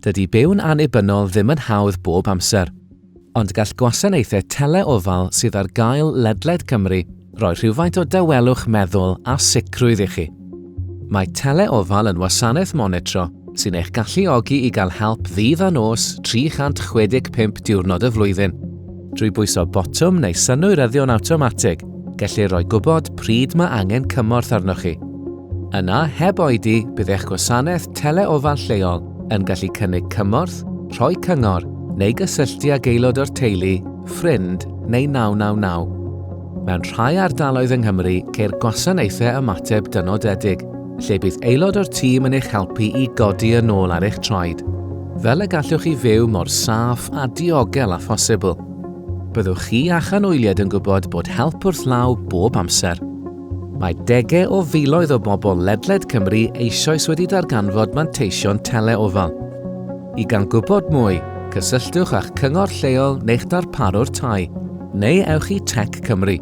Dydy byw'n annibynnol ddim yn hawdd bob amser, ond gall gwasanaethau teleofal sydd ar gael ledled Cymru roi rhywfaint o dawelwch meddwl a sicrwydd i chi. Mae teleofal yn wasanaeth monitro sy'n eich galluogi i gael help ddydd a nos 365 diwrnod y flwyddyn. Drwy bwyso botwm neu synwyryddion awtomatig, gellir roi gwybod pryd mae angen cymorth arnoch chi. Yna, heb oedi, bydd eich gwasanaeth teleofal lleol yn gallu cynnig cymorth, rhoi cyngor neu gysylltu ag aelod o'r teulu, ffrind neu 999. Mewn rhai ardaloedd yng Nghymru ceir gwasanaethau ymateb dynodedig, lle bydd aelod o'r tîm yn eich helpu i godi yn ôl ar eich traed. Fel y gallwch chi fyw mor saff a diogel a phosibl. Byddwch chi a chanwyliad yn gwybod bod help wrth law bob amser. Mae degau o filoedd o bobl ledled Cymru eisoes wedi darganfod manteision teleofal. I gan gwybod mwy, cysylltwch â'ch cyngor lleol neu'ch darparwr tai, neu ewch i Tech Cymru.